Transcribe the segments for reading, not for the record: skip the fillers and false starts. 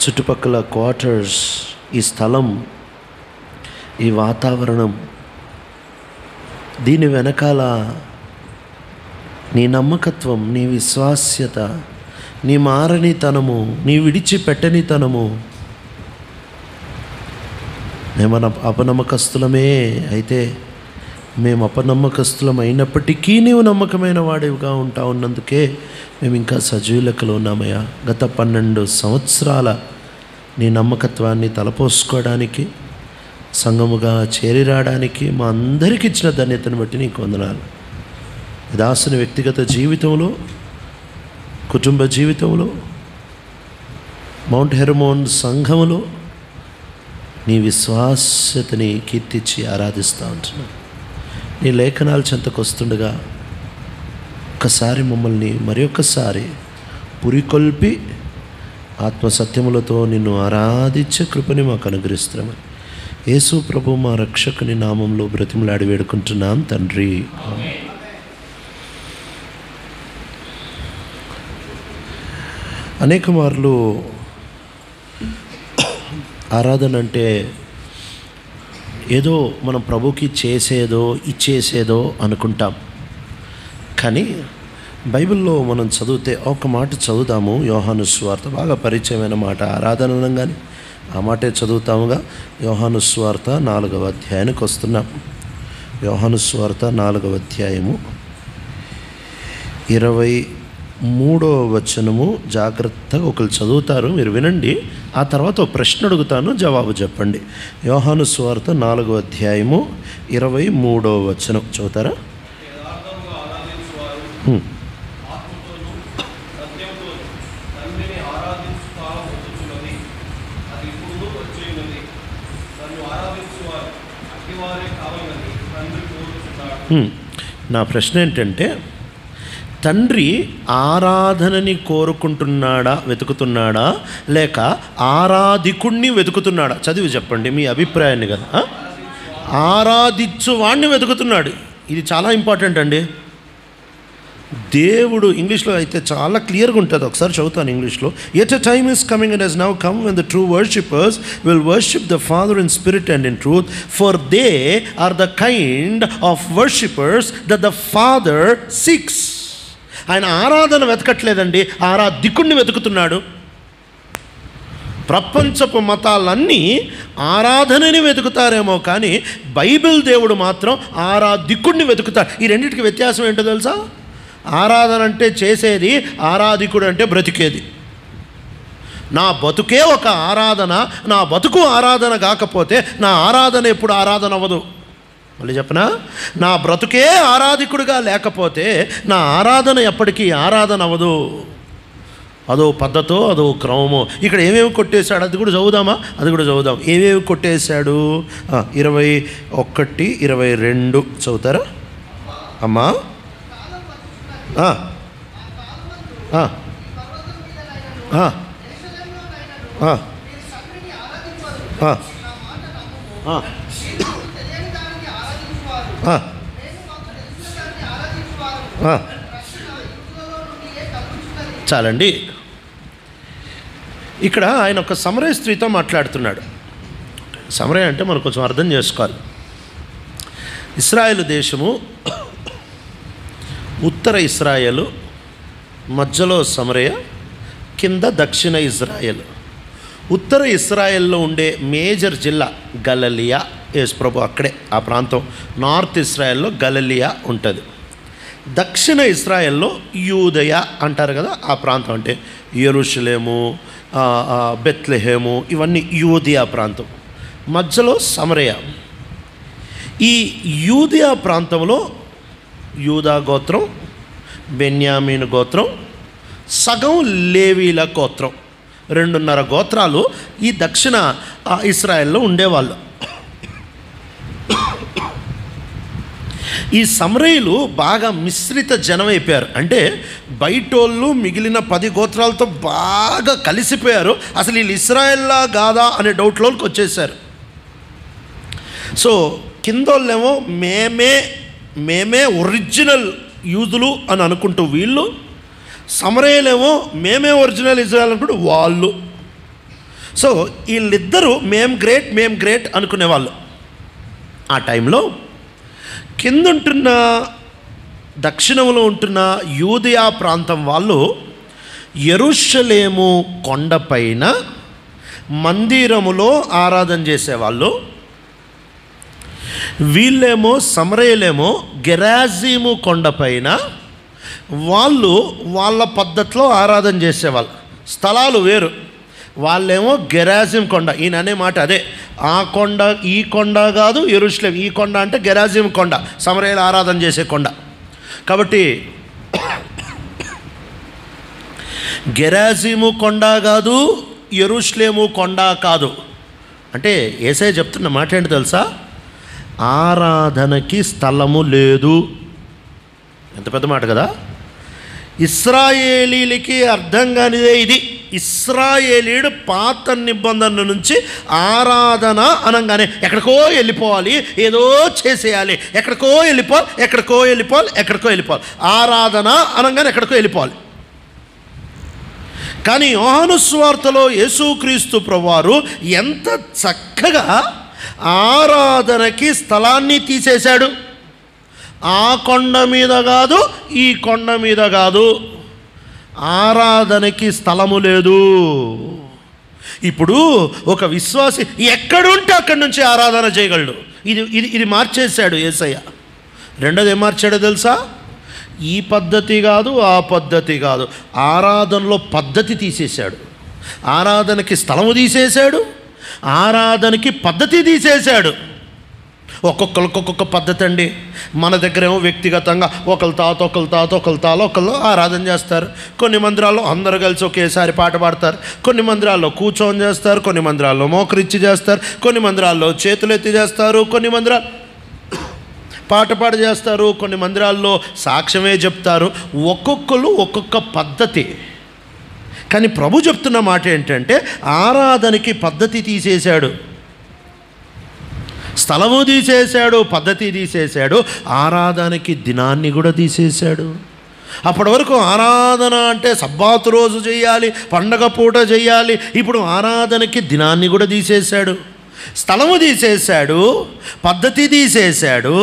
చుట్టుపక్కల క్వార్టర్స్, ఈ స్థలం, ఈ వాతావరణం, దీని వెనకాల నీ నమ్మకత్వం, నీ విశ్వాస్యత, నీ మారనితనము, నీ విడిచిపెట్టనితనము. మేము అపనమ్మకస్తులమే అయితే, మేము అపనమ్మకస్తులం అయినప్పటికీ నీవు నమ్మకమైన వాడివిగా ఉంటా ఉన్నందుకే మేము ఇంకా సజీవులకలో ఉన్నామయ్యా. గత 12 సంవత్సరాల నీ నమ్మకత్వాన్ని తలపోసుకోవడానికి, సంఘముగా చేరి రావడానికి మా అందరికి ఇచ్చిన ధన్యతను బట్టి నీకు వందనాలు. దాసుని వ్యక్తిగత జీవితంలో, కుటుంబ జీవితంలో, మౌంట్ హెర్మోన్ సంఘములో నీ విశ్వాస్యతని కీర్తించి ఆరాధిస్తూ ఉంటున్నాను. నీ లేఖనాలు చెంతకొస్తుండగా ఒక్కసారి మమ్మల్ని మరి ఒక్కసారి పురికొల్పి ఆత్మసత్యములతో నిన్ను ఆరాధించే కృపని మాకు అనుగ్రహిస్తున్నామని యేసు ప్రభు మా రక్షకుని నామంలో బ్రతిమలాడి వేడుకుంటున్నాం తండ్రి. అనేక మార్లు ఆరాధన అంటే ఏదో మనం ప్రభుకి చేసేదో ఇచ్చేసేదో అనుకుంటాం. కానీ బైబిల్లో మనం చదివితే ఒక మాట చదువుతాము. యోహాను సువార్త బాగా పరిచయమైన మాట, ఆరాధన అనగానే ఆ మాటే చదువుతాముగా. యోహాను సువార్త 4వ అధ్యాయానికి వస్తున్నాం. యోహాను సువార్త 4వ అధ్యాయము 23వ వచనము. జాగ్రత్తగా ఒకరు చదువుతారు, మీరు వినండి. ఆ తర్వాత ఒక ప్రశ్న అడుగుతాను, జవాబు చెప్పండి. యోహాను సువార్త 4వ అధ్యాయము 23వ వచనం చదువుతారా? నా ప్రశ్న ఏంటంటే, తండ్రి ఆరాధనని కోరుకుంటున్నాడా, వెతుకుతున్నాడా, లేక ఆరాధికుణ్ణి వెతుకుతున్నాడా? చదివి చెప్పండి మీ అభిప్రాయాన్ని కదా. ఆరాధించువాణ్ణి వెతుకుతున్నాడు. ఇది చాలా ఇంపార్టెంట్ అండి. దేవుడు ఇంగ్లీష్లో అయితే చాలా క్లియర్గా ఉంటుంది. ఒకసారి చదువుతాను ఇంగ్లీష్లో. At a time is coming and has now come when the true worshippers will worship the Father in spirit and in truth, for they are the kind of worshippers that the Father seeks. ఆయన ఆరాధన వెతకట్లేదండి, ఆరాధికుణ్ణి వెతుకుతున్నాడు. ప్రపంచపు మతాలన్నీ ఆరాధనని వెతుకుతారేమో కానీ Bible దేవుడు మాత్రం ఆరాధికుణ్ణి వెతుకుతాడు. ఈ రెండింటికి వ్యత్యాసం ఏంటో తెలుసా? ఆరాధన అంటే చేసేది, ఆరాధికుడు అంటే బ్రతికేది. నా బతుకే ఒక ఆరాధన. నా బతుకు ఆరాధన కాకపోతే నా ఆరాధన ఎప్పుడు ఆరాధన అవ్వదు. మళ్ళీ చెప్పనా? నా బ్రతుకే ఆరాధికుడిగా లేకపోతే నా ఆరాధన ఎప్పటికీ ఆరాధన అవ్వదు. అదో పద్ధతో, అదో క్రమమో. ఇక్కడ ఏమేమి కొట్టేశాడు అది కూడా చదువుదామా? అది కూడా చదువుదాం. ఏమేమి కొట్టేశాడు? 21, 22 చదువుతారా అమ్మా? చాలండి. ఇక్కడ ఆయన ఒక సమరయ స్త్రీతో మాట్లాడుతున్నాడు. సమరయ అంటే మనం కొంచెం అర్థం చేసుకోవాలి. ఇశ్రాయేలు దేశము, ఉత్తర ఇశ్రాయేలు, మధ్యలో సమరయ, కింద దక్షిణ ఇజ్రాయెల్. ఉత్తర ఇస్రాయెల్లో ఉండే మేజర్ జిల్లా గలిలయ. యేసు ప్రభు అక్కడే ఆ ప్రాంతం. నార్త్ ఇస్రాయెల్లో గలిలయ ఉంటుంది. దక్షిణ ఇస్రాయెల్లో యూదయ అంటారు కదా, ఆ ప్రాంతం అంటే యెరూషలేము, బెత్లెహేము, ఇవన్నీ యూదయ ప్రాంతం. మధ్యలో సమరయ. ఈ యూదయ ప్రాంతంలో యూదా గోత్రం, బెన్యామీను గోత్రం, సగం లేవీల గోత్రం, 2.5 గోత్రాలు ఈ దక్షిణ ఇస్రాయెల్లో ఉండేవాళ్ళు. ఈ సమరయులు బాగా మిశ్రిత జనం అయిపోయారు. అంటే బయటోళ్ళు మిగిలిన 10 గోత్రాలతో బాగా కలిసిపోయారు. అసలు వీళ్ళు ఇస్రాయెల్లా కాదా అనే డౌట్లోకి వచ్చేసారు. సో కిందోళ్ళేమో మేమే ఒరిజినల్ యూదులు అని అనుకుంటూ వీళ్ళు, సమరయులేమో మేమే ఒరిజినల్ ఇజ్రాయెల్ అనుకుంటూ వాళ్ళు. సో వీళ్ళిద్దరూ మేం గ్రేట్ అనుకునేవాళ్ళు. ఆ టైంలో కిందుంటున్న దక్షిణంలో ఉంటున్న యూదయా ప్రాంతం వాళ్ళు యెరూషలేము కొండపైన మందిరములో ఆరాధన చేసేవాళ్ళు. వీళ్ళేమో సమరయులేమో గెరాజీము కొండపైన వాళ్ళు వాళ్ళ పద్ధతిలో ఆరాధన చేసేవాళ్ళు. స్థలాలు వేరు. వాళ్ళేమో గెరాజీం కొండ. ఈయన అనే మాట అదే, ఆ కొండ ఈ కొండ కాదు యెరూషలేం. ఈ కొండ అంటే గెరాజీం కొండ, సమరయులు ఆరాధన చేసే కొండ. కాబట్టి గెరాజీము కొండ కాదు, యెరూషలేము కొండ కాదు. అంటే యేసయ్య చెప్తున్న మాట ఏంటి తెలుసా? ఆరాధనకి స్థలము లేదు. ఎంత పెద్ద మాట కదా. ఇశ్రాయేలీలకి అర్థం కానిదే ఇది. ఇశ్రాయేలీయుడు పాత నిబంధన నుంచి ఆరాధన అనగానే ఎక్కడికో వెళ్ళిపోవాలి, ఏదో చేసేయాలి, ఎక్కడికో వెళ్ళిపోవాలి. ఆరాధన అనగానే ఎక్కడికో వెళ్ళిపోవాలి. కానీ యోహాను సువార్తలో యేసుక్రీస్తు ప్రభువారు ఎంత చక్కగా ఆరాధనకి స్థలాన్ని తీసేశాడు. ఆ కొండ మీద కాదు, ఈ కొండ మీద కాదు, ఆరాధనకి స్థలము లేదు. ఇప్పుడు ఒక విశ్వాసి ఎక్కడుంటే అక్కడి నుంచి ఆరాధన చేయగలడు. ఇది మార్చేశాడు యేసయ్య. రెండోది ఏం మార్చాడో తెలుసా? ఈ పద్ధతి కాదు, ఆ పద్ధతి కాదు, ఆరాధనలో పద్ధతి తీసేశాడు. ఆరాధనకి స్థలము తీసేశాడు, ఆరాధనకి పద్ధతి తీసేశాడు. ఒక్కొక్కరికి ఒక్కొక్క పద్ధతి అండి. మన దగ్గర ఏమో వ్యక్తిగతంగా ఒకళ్ళ తాత ఒకళ్ళు ఆరాధన చేస్తారు. కొన్ని మందిరాల్లో అందరూ కలిసి ఒకేసారి పాట పాడతారు, కొన్ని మందిరాల్లో కూర్చొని చేస్తారు, కొన్ని మందిరాల్లో మోకరించి చేస్తారు, కొన్ని మందిరాల్లో చేతులు ఎత్తి చేస్తారు, కొన్ని మందిరాలు పాట పాడి చేస్తారు, కొన్ని మందిరాల్లో సాక్ష్యమే చెప్తారు. ఒక్కొక్కరు ఒక్కొక్క పద్ధతి. కానీ ప్రభు చెప్తున్న మాట ఏంటంటే ఆరాధనకి పద్ధతి తీసేశాడు, స్థలము తీసేశాడు, పద్ధతి తీసేశాడు, ఆరాధనకి దినాన్ని కూడా తీసేశాడు. అప్పటి వరకు ఆరాధన అంటే సబ్బాతు రోజు చేయాలి, పండగ పూట చేయాలి. ఇప్పుడు ఆరాధనకి దినాన్ని కూడా తీసేశాడు, స్థలము తీసేశాడు, పద్ధతి తీసేశాడు,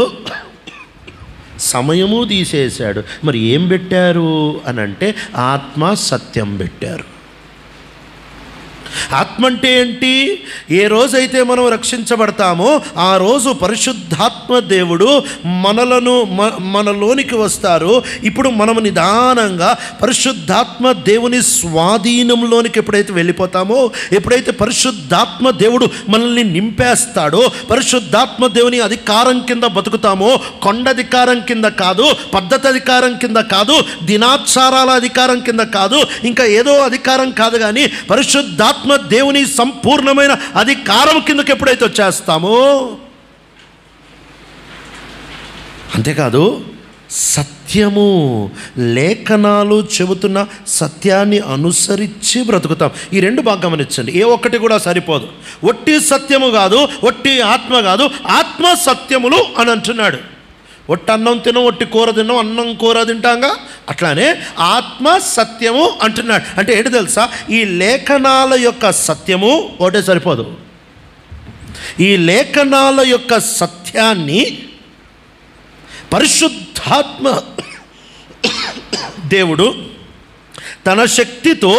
సమయము తీసేశాడు. మరి ఏం పెట్టారు అని అంటే ఆత్మ సత్యం పెట్టారు. ఆత్మ అంటే ఏంటి? ఏ రోజైతే మనం రక్షించబడతామో ఆ రోజు పరిశుద్ధాత్మ దేవుడు మనలోనికి వస్తారు. ఇప్పుడు మనము నిదానంగా పరిశుద్ధాత్మ దేవుని స్వాధీనంలోనికి ఎప్పుడైతే వెళ్ళిపోతామో, ఎప్పుడైతే పరిశుద్ధాత్మ దేవుడు మనల్ని నింపేస్తాడో, పరిశుద్ధాత్మ దేవుని అధికారం కింద బతుకుతామో, కొండ అధికారం కింద కాదు, పద్ధతి అధికారం కింద కాదు, దినాచారాల అధికారం కింద కాదు, ఇంకా ఏదో అధికారం కాదు, కానీ పరిశుద్ధాత్మ దేవుని సంపూర్ణమైన అధికారం కిందకి ఎప్పుడైతే వచ్చేస్తామో, అంతేకాదు సత్యము, లేఖనాలు చెబుతున్న సత్యాన్ని అనుసరించి బ్రతుకుతాం. ఈ రెండు బాగా గమనించండి. ఏ ఒక్కటి కూడా సరిపోదు. ఒట్టి సత్యము కాదు, ఒట్టి ఆత్మ కాదు, ఆత్మ సత్యములు అని అంటున్నాడు. ఒట్టి అన్నం తినం, ఒట్టి కూర తిన్నాం, అన్నం కూర తింటాంగా, అట్లానే ఆత్మ సత్యము అంటున్నాడు. అంటే ఏంటి తెలుసా? ఈ లేఖనాల యొక్క సత్యము ఒకటే సరిపోదు. ఈ లేఖనాల యొక్క సత్యాన్ని పరిశుద్ధాత్మ దేవుడు తన శక్తితో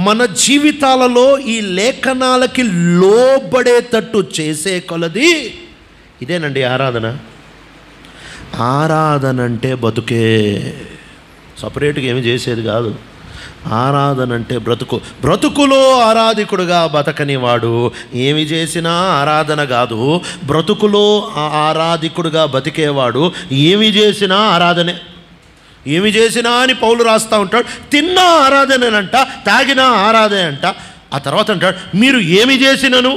మన జీవితాలలో ఈ లేఖనాలకి లోబడేటట్టు చేసే కొలది ఇదేనండి ఆరాధన. ఆరాధన అంటే బతుకే, సపరేట్గా ఏమి చేసేది కాదు. ఆరాధన అంటే బ్రతుకులో ఆరాధికుడుగా బతకని వాడు ఏమి చేసినా ఆరాధన కాదు. బ్రతుకులో ఆరాధికుడుగా బతికేవాడు ఏమి చేసినా ఆరాధనే. ఏమి చేసినా అని పౌలు రాస్తూ ఉంటాడు. తిన్నా ఆరాధనేనంట, తాగినా ఆరాధనే అంట. ఆ తర్వాత అంటాడు మీరు ఏమి చేసినను,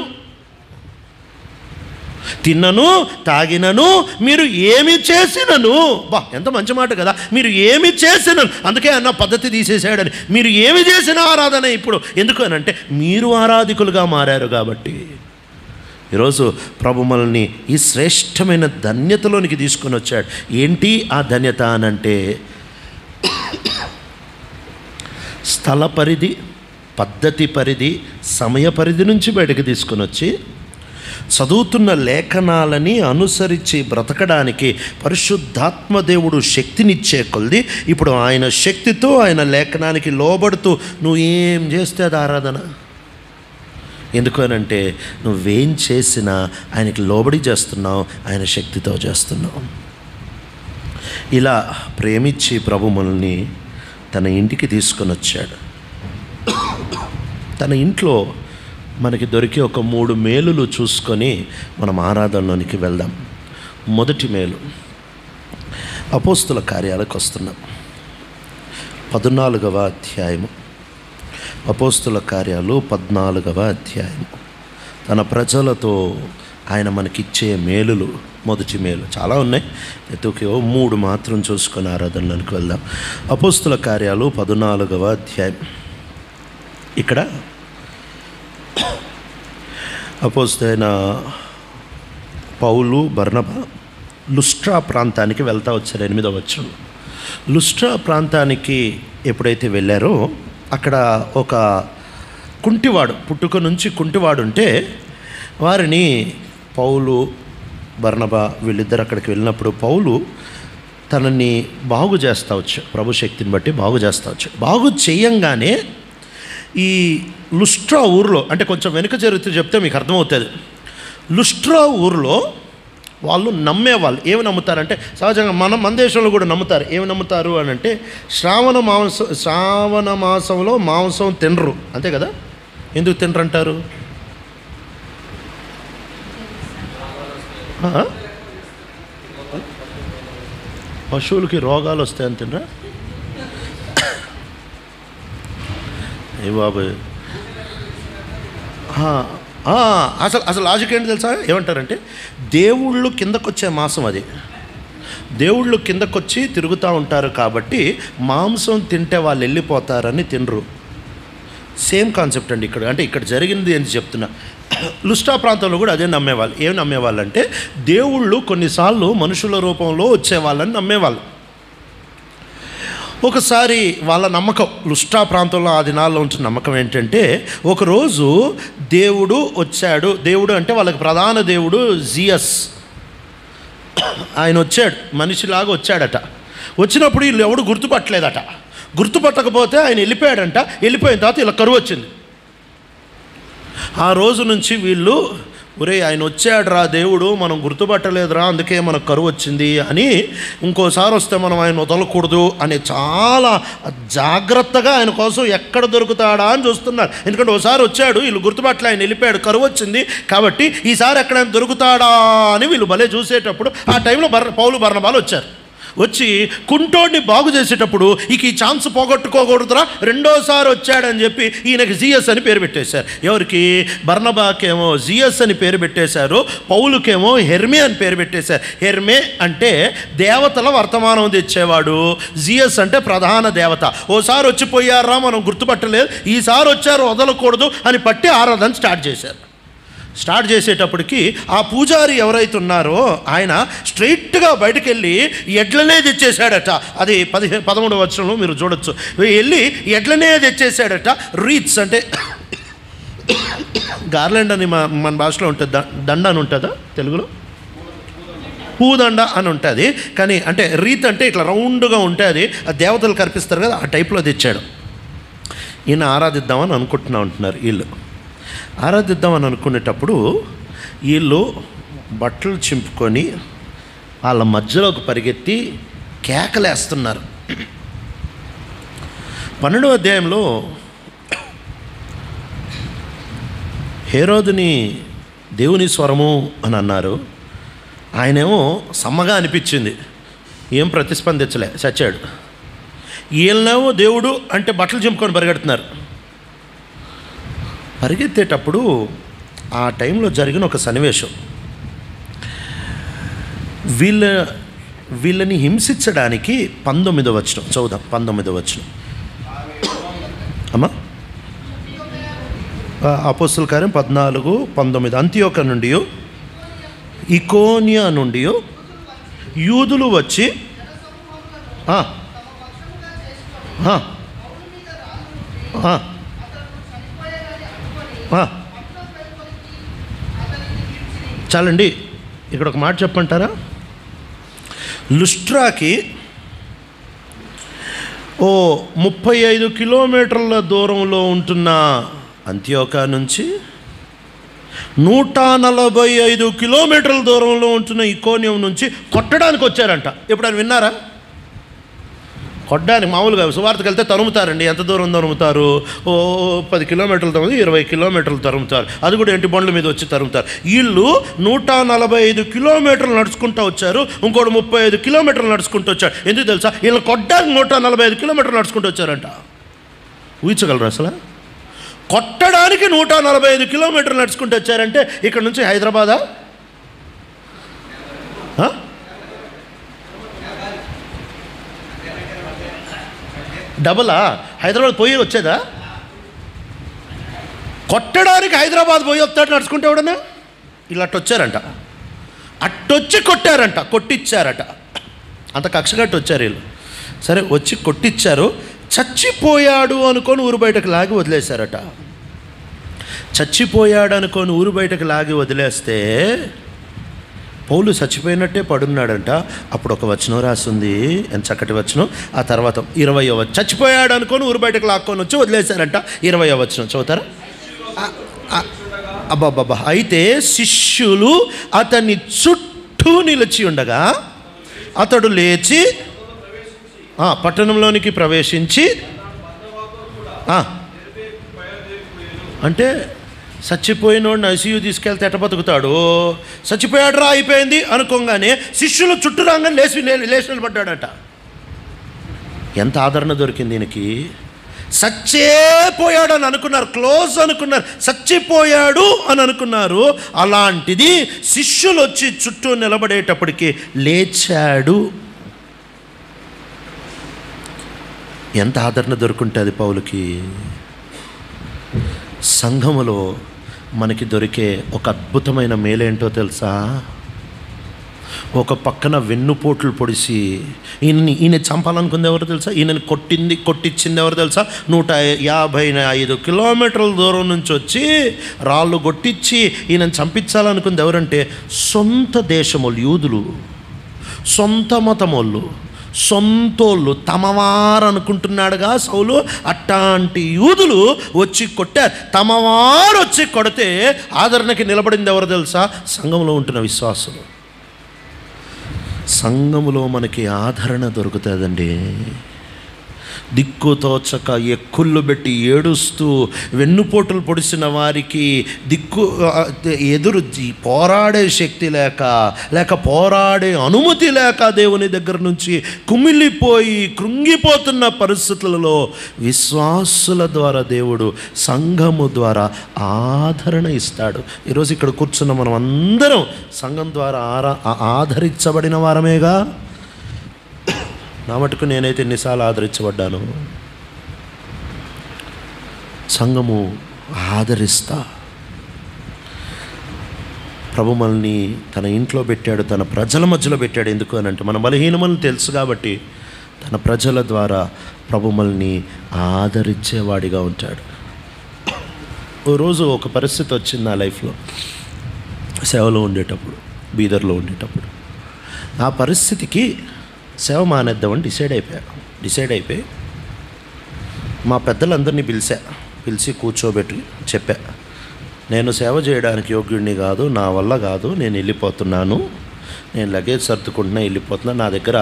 తిన్నను తాగినను, మీరు ఏమి చేసినను. బా, ఎంత మంచి మాట కదా. మీరు ఏమి చేసినను, అందుకే అన్న పద్ధతి తీసేసాడని. మీరు ఏమి చేసినా ఆరాధన. ఇప్పుడు ఎందుకు అని అంటే మీరు ఆరాధికులుగా మారారు కాబట్టి. ఈరోజు ప్రభు మనల్ని ఈ శ్రేష్టమైన ధన్యతలోనికి తీసుకొని వచ్చాడు. ఏంటి ఆ ధన్యత అనంటే స్థల పరిధి, పద్ధతి పరిధి, సమయ పరిధి నుంచి బయటకు తీసుకొని వచ్చి చదువుతున్న లేఖనాలని అనుసరించి బ్రతకడానికి పరిశుద్ధాత్మ దేవుడు శక్తినిచ్చే కొలది ఇప్పుడు ఆయన శక్తితో ఆయన లేఖనానికి లోబడుతూ నువ్వు ఏం చేస్తే అది ఆరాధన. ఎందుకు అనంటే నువ్వేం చేసినా ఆయనకి లోబడి చేస్తున్నావు, ఆయన శక్తితో చేస్తున్నావు. ఇలా ప్రేమించి ప్రభు మనల్ని తన ఇంటికి తీసుకొని వచ్చాడు. తన ఇంట్లో మనకి దొరికే ఒక 3 మేలులు చూసుకొని మనం ఆరాధనలోనికి వెళ్దాం. మొదటి మేలు, అపోస్తుల కార్యాలకు వస్తున్నాం. 14వ అధ్యాయము, అపోస్తుల కార్యాలు 14వ అధ్యాయము. తన ప్రజలతో ఆయన మనకిచ్చే మేలులు. మొదటి మేలు చాలా ఉన్నాయి, ఎత్తుకే 3 మాత్రం చూసుకొని ఆరాధనలోనికి వెళ్దాం. అపోస్తుల కార్యాలు 14వ అధ్యాయం. ఇక్కడ అపోస్తలైన పౌలు, బర్నబా లుస్ట్రా ప్రాంతానికి వెళ్తా వచ్చారు. 8వ వచనం. లుస్ట్రా ప్రాంతానికి ఎప్పుడైతే వెళ్ళారో అక్కడ ఒక కుంటివాడు, పుట్టుక నుంచి కుంటివాడు ఉంటే వారిని పౌలు, బర్నబా వీళ్ళిద్దరు అక్కడికి వెళ్ళినప్పుడు పౌలు తనని బాగు చేస్తా వచ్చాడు. ప్రభు శక్తిని బట్టి బాగు చేస్తా వచ్చాడు. బాగు చేయంగానే ఈ లుస్ట్రా ఊరిలో, అంటే కొంచెం వెనుక చరిత్ర చెప్తే మీకు అర్థమవుతుంది. లుస్ట్రా ఊరిలో వాళ్ళు నమ్మేవాళ్ళు. ఏమి నమ్ముతారంటే సహజంగా మన దేశంలో కూడా నమ్ముతారు. ఏమి నమ్ముతారు అని అంటే శ్రావణ మాసంలో మాంసం తినరు, అంతే కదా. ఎందుకు తినరు అంటారు? పశువులకి రోగాలు వస్తాయని తినరా? ఏ బాబు, అసలు లాజిక్ ఏంటి తెలుసా? ఏమంటారంటే దేవుళ్ళు కిందకొచ్చే మాసం అది. దేవుళ్ళు కిందకొచ్చి తిరుగుతూ ఉంటారు కాబట్టి మాంసం తింటే వాళ్ళు వెళ్ళిపోతారని తినరు. సేమ్ కాన్సెప్ట్ అండి ఇక్కడ. అంటే ఇక్కడ జరిగింది అని చెప్తున్నా. లుస్ట్రా ప్రాంతంలో కూడా అదే నమ్మేవాళ్ళు. ఏం నమ్మేవాళ్ళు అంటే దేవుళ్ళు కొన్నిసార్లు మనుషుల రూపంలో వచ్చేవాళ్ళని నమ్మేవాళ్ళు. ఒకసారి వాళ్ళ నమ్మకం, లుస్ట్రా ప్రాంతంలో ఆ దినాల్లో ఉంచిన నమ్మకం ఏంటంటే ఒకరోజు దేవుడు వచ్చాడు. దేవుడు అంటే వాళ్ళకి ప్రధాన దేవుడు జియస్. ఆయన వచ్చాడు, మనిషిలాగా వచ్చాడట. వచ్చినప్పుడు వీళ్ళు ఎవడు గుర్తుపట్టలేదట. గుర్తుపట్టకపోతే ఆయన వెళ్ళిపోయాడంట. వెళ్ళిపోయిన తర్వాత ఇలా కరువు వచ్చింది. ఆ రోజు నుంచి వీళ్ళు ఒరే ఆయన వచ్చాడు రా దేవుడు, మనం గుర్తుపట్టలేదురా, అందుకే మనకు కరువు వచ్చింది అని, ఇంకోసారి వస్తే మనం ఆయన వదలకూడదు అని చాలా జాగ్రత్తగా ఆయన కోసం ఎక్కడ దొరుకుతాడా అని చూస్తున్నారు. ఎందుకంటే ఒకసారి వచ్చాడు, వీళ్ళు గుర్తుపట్టలే, ఆయన వెళ్ళిపోయాడు, కరువు వచ్చింది కాబట్టి ఈసారి ఎక్కడైనా దొరుకుతాడా అని వీళ్ళు భలే చూసేటప్పుడు ఆ టైంలో పౌలు, బర్నబాలు వచ్చారు. వచ్చి కుంటోడిని బాగు చేసేటప్పుడు ఇక ఈ ఛాన్స్ పోగొట్టుకోకూడదురా, రెండోసారి వచ్చాడని చెప్పి ఈయనకి జియస్ అని పేరు పెట్టేశారు. ఎవరికి? బర్నబాకేమో జియస్ అని పేరు పెట్టేశారు, పౌలుకేమో హెర్మే అని పేరు పెట్టేశారు. హెర్మే అంటే దేవతల వర్తమానం తెచ్చేవాడు, జియస్ అంటే ప్రధాన దేవత. ఓసారి వచ్చిపోయారా మనం గుర్తుపట్టలేదు, ఈసారి వచ్చారు వదలకూడదు అని పట్టి ఆరాధన స్టార్ట్ చేశారు. స్టార్ట్ చేసేటప్పటికి ఆ పూజారి ఎవరైతే ఉన్నారో ఆయన స్ట్రైట్గా బయటకు వెళ్ళి ఎడ్లనే తెచ్చేసాడట. అది 13వ వచనంలో మీరు చూడొచ్చు. వెళ్ళి ఎడ్లనే తెచ్చేసాడట. రీత్స్ అంటే గార్లెండ్ అని మన భాషలో ఉంటుంది, దండ అని ఉంటుందా తెలుగులో? పూదండ అని ఉంటుంది. కానీ అంటే రీత్ అంటే ఇట్లా రౌండ్గా ఉంటుంది, అది దేవతలు కనిపిస్తారు కదా, ఆ టైప్లో తెచ్చాడు. ఈయన ఆరాధిద్దామని ఉంటున్నారు వీళ్ళు. ఆరాధిద్దామని అనుకునేటప్పుడు వీళ్ళు బట్టలు చింపుకొని వాళ్ళ మధ్యలోకి పరిగెత్తి కేకలేస్తున్నారు. 12వ అధ్యాయంలో హేరోదుని దేవుని స్వరము అని అన్నారు. ఆయనేమో సమ్మగా అనిపించింది, ఏం ప్రతిస్పందించలే, చచ్చాడు. వీళ్ళనేమో దేవుడు అంటే బట్టలు చింపుకొని పరిగెడుతున్నారు. పరిగెత్తేటప్పుడు ఆ టైంలో జరిగిన ఒక సన్నివేశం, వీళ్ళని హింసించడానికి 19వ వచనం చదువుదాం. 19వ వచనం అమ్మా, అపోస్తలుల కార్యం 14:19. అంతియోక నుండి, ఇకోనియా నుండి యూదులు వచ్చి చాలండి. ఇక్కడ ఒక మాట చెప్పంటారా? లుస్ట్రాకి 35 కిలోమీటర్ల దూరంలో ఉంటున్న అంత్యోకా నుంచి 145 కిలోమీటర్ల దూరంలో ఉంటున్న ఇకోనియం నుంచి కొట్టడానికి వచ్చారంట. ఎప్పుడైనా విన్నారా? కొట్టడానికి మామూలుగా సువార్తకి వెళ్తే తరుముతారండి. ఎంత దూరం తరుముతారు? 10 కిలోమీటర్లు తరుముతారు, 20 కిలోమీటర్లు తరుముతారు. అది కూడా ఎంటి బండ్ల మీద వచ్చి తరుముతారు. వీళ్ళు 145 కిలోమీటర్లు నడుచుకుంటూ వచ్చారు. ఇంకోటి 35 కిలోమీటర్లు నడుచుకుంటూ వచ్చారు. ఎందుకు తెలుసా? వీళ్ళు కొట్టడానికి 145 కిలోమీటర్లు నడుచుకుంటూ వచ్చారంట. ఊహించగలరు అసలు? కొట్టడానికి 145 కిలోమీటర్లు నడుచుకుంటూ వచ్చారంటే ఇక్కడ నుంచి హైదరాబాదా? డబులా? హైదరాబాద్ పోయి వచ్చేదా? కొట్టడానికి హైదరాబాద్ పోయి వస్తాడు నడుచుకుంటే ఎవడన్నా? ఇలా అట్టొచ్చారంట, అట్టొచ్చి కొట్టారంట, కొట్టిచ్చారట. అంత కక్షగట్టి వచ్చారు వీళ్ళు. సరే వచ్చి కొట్టిచ్చారు. చచ్చిపోయాడు అనుకొని ఊరు బయటకు లాగి వదిలేశారట. చచ్చిపోయాడు అనుకొని ఊరు బయటకు లాగి వదిలేస్తే పౌలు చచ్చిపోయినట్టే పడున్నాడంట. అప్పుడు ఒక వచనం రాస్తుంది, ఎంత చక్కటి వచనం. ఆ తర్వాత 20వ వచనం, చచ్చిపోయాడు అనుకొని ఊరు బయటకు లాక్కొని వచ్చి వదిలేశారంట. 20వ వచనం చదువుతారా? అబ్బాబ్బా. అయితే శిష్యులు అతన్ని చుట్టూ నిలిచి ఉండగా అతడు లేచి పట్టణంలోనికి ప్రవేశించి, అంటే చచ్చిపోయినోడిని ఐసీయూ తీసుకెళ్తే ఎట్ట బతుకుతాడు? చచ్చిపోయాడు రా అయిపోయింది అనుకోగానే శిష్యులు చుట్టూ రాగానే లేచి నిలబడ్డాడట. ఎంత ఆదరణ దొరికింది దీనికి. చచ్చిపోయాడు అని అనుకున్నారు, క్లోజ్ అనుకున్నారు, చచ్చిపోయాడు అని అనుకున్నారు. అలాంటిది శిష్యులు వచ్చి చుట్టూ నిలబడేటప్పటికి లేచాడు. ఎంత ఆదరణ దొరుకుంటుంది పౌలుకి. సంఘములో మనకి దొరికే ఒక అద్భుతమైన మేలేంటో తెలుసా? ఒక పక్కన వెన్నుపోట్లు పొడిసి ఈయన చంపాలనుకుంది ఎవరు తెలుసా? ఈయనని కొట్టించింది ఎవరు తెలుసా? 155 కిలోమీటర్ల దూరం నుంచి వచ్చి రాళ్ళు కొట్టించి ఈయనని చంపించాలనుకుంది ఎవరంటే సొంత దేశములు, యూదులు, సొంత మతమోళ్ళు, సొంతోళ్ళు, తమవారు అనుకుంటున్నాడుగా సౌలు. అట్లాంటి యూదులు వచ్చి కొట్టారు. తమవారు వచ్చి కొడితే ఆదరణకి నిలబడింది ఎవరు తెలుసా? సంఘంలో ఉంటున్న విశ్వాసులు. సంఘములో మనకి ఆదరణ దొరుకుతుందండి. దిక్కుతోచక ఎక్కుళ్ళు పెట్టి ఏడుస్తూ వెన్నుపోటులు పొడిసిన వారికి ఎదురు పోరాడే శక్తి లేక పోరాడే అనుమతి లేక దేవుని దగ్గర నుంచి కుమిలిపోయి కృంగిపోతున్న పరిస్థితులలో విశ్వాసుల ద్వారా దేవుడు సంఘము ద్వారా ఆదరణ ఇస్తాడు. ఈరోజు ఇక్కడ కూర్చున్న మనం అందరం సంఘం ద్వారా ఆదరించబడిన వారమేగా. నా మటుకు నేనైతే ఎన్నిసార్లు ఆదరించబడ్డాను. సంఘము ఆదరిస్తా. ప్రభు మనల్ని తన ఇంట్లో పెట్టాడు, తన ప్రజల మధ్యలో పెట్టాడు. ఎందుకు అని అంటే మన బలహీనమని తెలుసు కాబట్టి తన ప్రజల ద్వారా ప్రభు మనల్ని ఆదరించేవాడిగా ఉంటాడు. ఓ రోజు ఒక పరిస్థితి వచ్చింది నా లైఫ్లో. సేవలో ఉండేటప్పుడు, బీదర్లో ఉండేటప్పుడు. ఆ పరిస్థితికి సేవ మానేద్దామని డిసైడ్ అయిపోయి మా పెద్దలందరినీ పిలిచి కూర్చోబెట్టి చెప్పా, నేను సేవ చేయడానికి యోగ్యుడిని కాదు, నా వల్ల కాదు, నేను వెళ్ళిపోతున్నాను, నేను లగేజ్ సర్దుకుంటున్నా, వెళ్ళిపోతున్నా, నా దగ్గర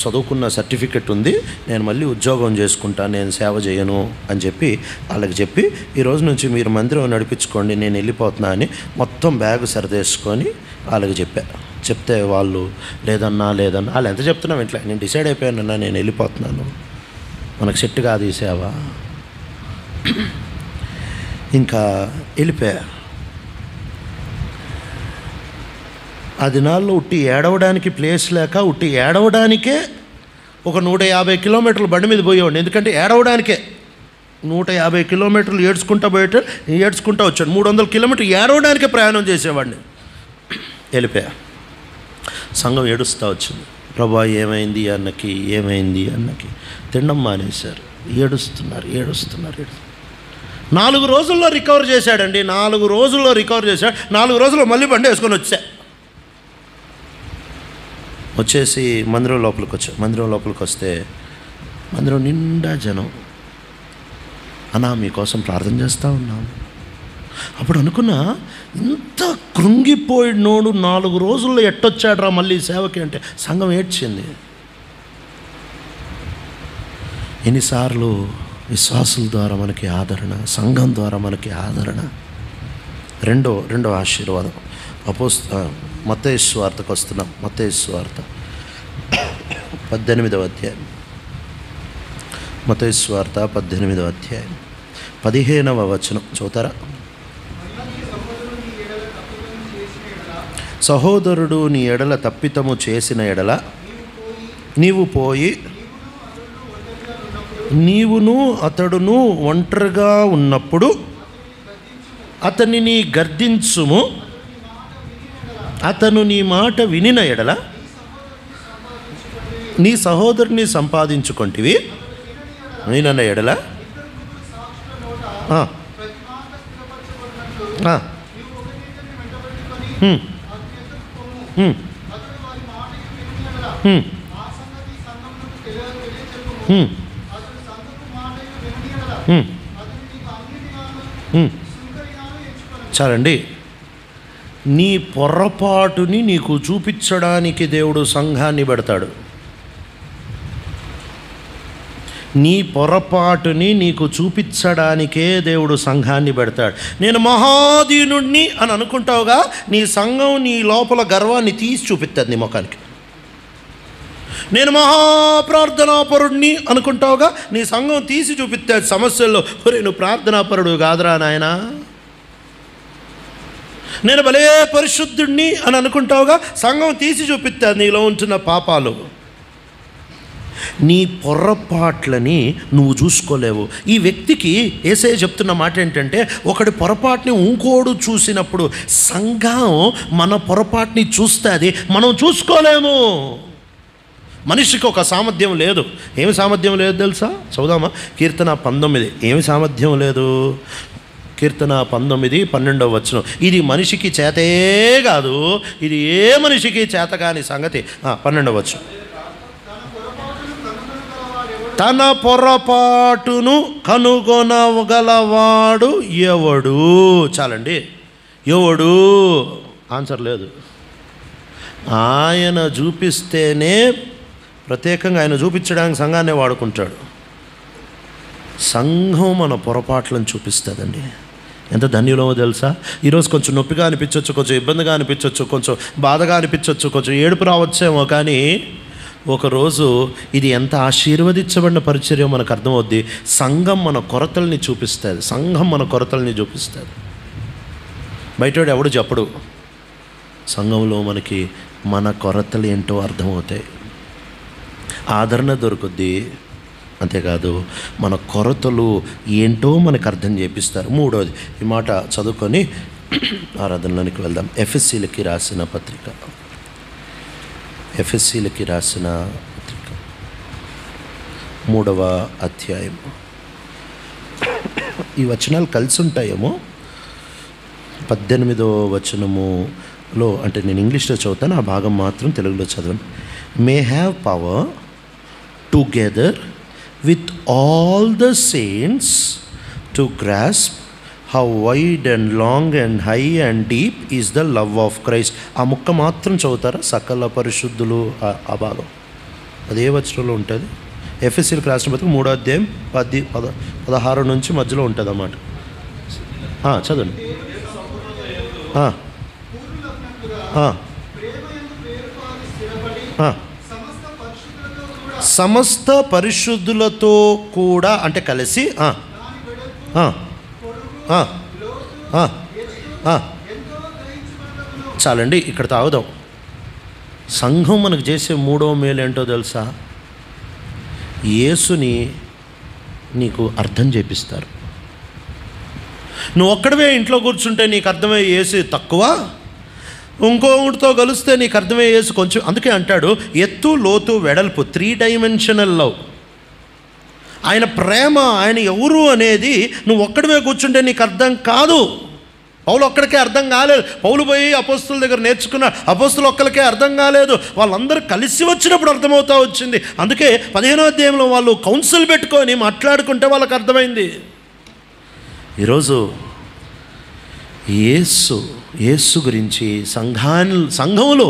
చదువుకున్న సర్టిఫికెట్ ఉంది, నేను మళ్ళీ ఉద్యోగం చేసుకుంటా, నేను సేవ చేయను అని చెప్పి వాళ్ళకి చెప్పి, ఈరోజు నుంచి మీరు మందిరం నడిపించుకోండి, నేను వెళ్ళిపోతున్నా అని మొత్తం బ్యాగ్ సర్దేసుకొని వాళ్ళకి చెప్తే వాళ్ళు లేదన్నా వాళ్ళు ఎంత చెప్తున్నా ఇంట్లో, నేను డిసైడ్ అయిపోయానన్నా, నేను వెళ్ళిపోతున్నాను, మనకు సెట్ కాదు ఈ సేవ. ఇంకా వెళ్ళిపోయా. ఆ దినాల్లో ఉట్టి ఏడవడానికి ప్లేస్ లేక ఉట్టి ఏడవడానికే ఒక 150 కిలోమీటర్లు బండి మీద పోయేవాడిని. ఎందుకంటే ఏడవడానికే 150 కిలోమీటర్లు ఏడ్చుకుంటా వచ్చాడు. 300 కిలోమీటర్లు ఏడవడానికే ప్రయాణం చేసేవాడిని. వెళ్ళిపోయా. సంఘం ఏడుస్తూ వచ్చింది, ప్రభా ఏమైంది అన్నకి తినడం మానేశారు, ఏడుస్తున్నారు. 4 రోజుల్లో రికవర్ చేశాడండి. 4 రోజుల్లో రికవర్ చేశాడు. 4 రోజుల్లో మళ్ళీ బండి వేసుకొని వచ్చేసి మందిరం లోపలికి వచ్చా. మందిరం లోపలికి వస్తే మందిరం నిండా జనం. అన్నా మీకోసం ప్రార్థన చేస్తూ ఉన్నాం. అప్పుడు అనుకున్నా, ఇంత కృంగిపోయినోడు 4 రోజుల్లో ఎట్టొచ్చాడ్రా మళ్ళీ సేవకి అంటే సంఘం ఏడ్చింది. ఎన్నిసార్లు విశ్వాసుల ద్వారా మనకి ఆదరణ, సంఘం ద్వారా మనకి ఆదరణ. రెండో ఆశీర్వాదం మత్తయి సువార్తకు వస్తున్నాం. మత్తయి సువార్త 18వ అధ్యాయం. మత్తయి సువార్త 18వ అధ్యాయం 15వ వచనం చదువుతారా? సహోదరుడు నీ ఎడల తప్పితము చేసిన ఎడల నీవు పోయి నీవును అతడును ఒంటరిగా ఉన్నప్పుడు అతనిని గర్దించుము. అతను నీ మాట వినిన ఎడల నీ సహోదరుని సంపాదించుకొంటివి. వినన ఎడల చాలండి. నీ పొరపాటుని నీకు చూపించడానికి దేవుడు సంఘాన్ని పెడతాడు. నీ పొరపాటుని నీకు చూపించడానికే దేవుడు సంఘాన్ని పెడతాడు. నేను మహాదీనుణ్ణి అని అనుకుంటావుగా, నీ సంఘం నీ లోపల గర్వాన్ని తీసి చూపిస్తుంది నీ ముఖానికి. నేను మహాప్రార్థనాపరుడిని అనుకుంటావుగా, నీ సంఘం తీసి చూపిస్తాడు సమస్యల్లో. ఒరే నువ్వు ప్రార్థనాపరుడు కాదురా నాయనా. నేను భలే పరిశుద్ధుడిని అని అనుకుంటావుగా, సంఘం తీసి చూపిస్తాడు నీలో ఉంటున్న పాపాలు. నీ పొరపాట్లని నువ్వు చూసుకోలేవు. ఈ వ్యక్తికి యేసయ్య చెప్తున్న మాట ఏంటంటే, ఒకటి పొరపాటుని ఇంకోడు చూసినప్పుడు సంఘం మన పొరపాటుని చూస్తుంది, మనం చూసుకోలేము. మనిషికి ఒక సామర్థ్యం లేదు. ఏమి సామర్థ్యం లేదు తెలుసా? చదువుదామా కీర్తన 19. ఏమి సామర్థ్యం లేదు? కీర్తన 19:12 వచనం. ఇది మనిషికి చేతే కాదు, ఇది ఏ మనిషికి చేత కాని సంగతి. 12వ వచనం. తన పొరపాటును కనుగొనగలవాడు ఎవడు? చాలండి. ఎవడు? ఆన్సర్ లేదు. ఆయన చూపిస్తేనే, ప్రత్యేకంగా ఆయన చూపించడానికి సంఘాన్నే వాడుకుంటాడు. సంఘం మన పొరపాట్లను చూపిస్తుందండి. ఎంత ధన్యులమో తెలుసా? ఈరోజు కొంచెం నొప్పిగా అనిపించవచ్చు, కొంచెం ఇబ్బందిగా అనిపించవచ్చు, కొంచెం బాధగా అనిపించవచ్చు, కొంచెం ఏడుపు రావచ్చేమో, కానీ ఒకరోజు ఇది ఎంత ఆశీర్వదించబడిన పరిచర్య మనకు అర్థమవుద్ది. సంఘం మన కొరతల్ని చూపిస్తుంది. సంఘం మన కొరతల్ని చూపిస్తుంది. బయటోడు ఎవడు చెప్పడు. సంఘంలో మనకి మన కొరతలు ఏంటో అర్థమవుతాయి, ఆదరణ దొరుకుద్ది. అంతేకాదు మన కొరతలు ఏంటో మనకు అర్థం చేపిస్తారు. మూడోది, ఈ మాట చదువుకొని ఆరాధనలోనికి వెళ్దాం. ఎఫ్ఎస్సీలకి రాసిన పత్రిక 3వ అధ్యాయం. ఈ వచనాలు కలిసి ఉంటాయేమో. 18వ వచనములో, అంటే నేను ఇంగ్లీష్లో చదువుతాను, ఆ భాగం మాత్రం తెలుగులో చదవండి. May have power together with all the saints to grasp how wide and long and high and deep is the love of Christ. ఆ ముక్క మాత్రం చదువుతారా? సకల పరిశుద్ధులు, ఆ భాగం అదే వచనంలో ఉంటుంది. ఎఫ్ఎస్సీలకు రాసిన పత్రిక 3వ అధ్యాయం 16 నుంచి మధ్యలో ఉంటుంది అన్నమాట. చదవండి. సమస్త పరిశుద్ధులతో కూడా, అంటే కలిసి. చాలండి, ఇక్కడ తాగుదాం. సంఘం మనకు చేసే 3వ మేలు ఏంటో తెలుసా? యేసుని నీకు అర్థం చేపిస్తారు. నువ్వు ఒక్కడవే ఇంట్లో కూర్చుంటే నీకు అర్థమయ్యే యేసు తక్కువ, ఇంకొకటితో కలిస్తే నీకు అర్థమయ్యే యేసు కొంచెం. అందుకే అంటాడు ఎత్తు, లోతు, వెడల్పు, 3 డైమెన్షనల్ లవ్. ఆయన ప్రేమ, ఆయన ఎవరు అనేది నువ్వు ఒక్కడివే కూర్చుంటే నీకు అర్థం కాదు. పౌలు ఒక్కడికే అర్థం కాలేదు. పౌలు పోయి అపోస్తుల దగ్గర నేర్చుకున్నాడు, అపోస్తులు ఒక్కరికే అర్థం కాలేదు. వాళ్ళందరూ కలిసి వచ్చినప్పుడు అర్థమవుతా వచ్చింది. అందుకే 15వ అధ్యాయంలో వాళ్ళు కౌన్సిల్ పెట్టుకొని మాట్లాడుకుంటే వాళ్ళకి అర్థమైంది. ఈరోజు యేసు గురించి సంఘంలో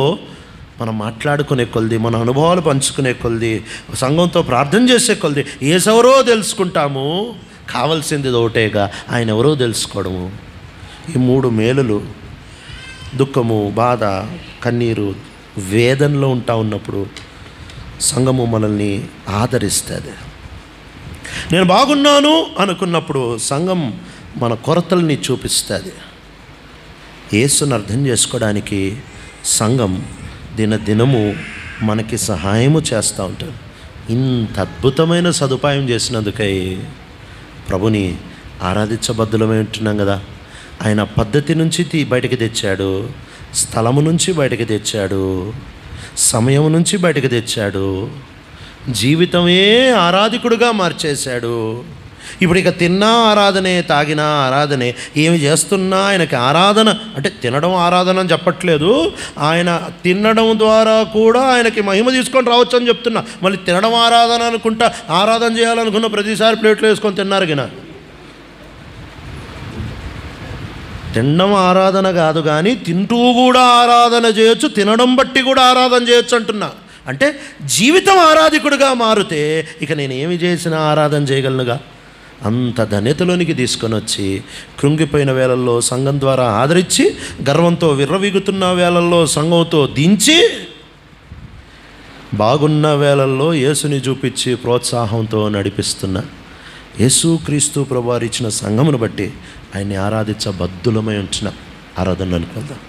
మనం మాట్లాడుకునే కొలది, మన అనుభవాలు పంచుకునే కొలది, సంఘంతో ప్రార్థన చేసే కొలది యేసెవరో తెలుసుకుంటాము. కావాల్సింది ఒకటేగా, ఆయన ఎవరో తెలుసుకోవడము. ఈ 3 మేలులు, దుఃఖము, బాధ, కన్నీరు, వేదనలో ఉన్నప్పుడు సంఘము మనల్ని ఆదరిస్తుంది. నేను బాగున్నాను అనుకున్నప్పుడు సంఘం మన కొరతల్ని చూపిస్తుంది. యేసుని అర్థం చేసుకోవడానికి సంఘం దినదినము మనకి సహాయము చేస్తూ ఉంటారు. ఇంత అద్భుతమైన సదుపాయం చేసినందుకై ప్రభుని ఆరాధించబద్దులమై ఉంటున్నాం కదా. ఆయన పద్ధతి నుంచి బయటికి తెచ్చాడు, స్థలము నుంచి బయటికి తెచ్చాడు, సమయం నుంచి బయటికి తెచ్చాడు, జీవితమే ఆరాధికుడుగా మార్చేశాడు. ఇప్పుడు ఇక తిన్నా ఆరాధనే, తాగినా ఆరాధనే, ఏమి చేస్తున్నా ఆయనకి ఆరాధన. అంటే తినడం ఆరాధన అని చెప్పట్లేదు, ఆయన తినడం ద్వారా కూడా ఆయనకి మహిమ తీసుకొని రావచ్చు అని చెప్తున్నా. మళ్ళీ తినడం ఆరాధన అనుకుంటా, ఆరాధన చేయాలనుకున్న ప్రతిసారి ప్లేట్లు వేసుకొని తిన్నారు గిన. తినడం ఆరాధన కాదు, కానీ తింటూ కూడా ఆరాధన చేయొచ్చు, తినడం బట్టి కూడా ఆరాధన చేయొచ్చు అంటున్నా. అంటే జీవితం ఆరాధికుడిగా మారితే ఇక నేను ఏమి చేసినా ఆరాధన చేయగలనుగా. అంత ధన్యతలోనికి తీసుకొని వచ్చి కృంగిపోయిన వేళల్లో సంఘం ద్వారా ఆదరించి, గర్వంతో విర్రవీగుతున్న వేళల్లో సంఘంతో దించి, బాగున్న వేళల్లో యేసుని చూపించి ప్రోత్సాహంతో నడిపిస్తున్న యేసుక్రీస్తు ప్రభువారు ఇచ్చిన సంఘమును బట్టి ఆయన్ని ఆరాధించబద్దులమై ఉంచిన ఆరాధనలు అనుకుందాం.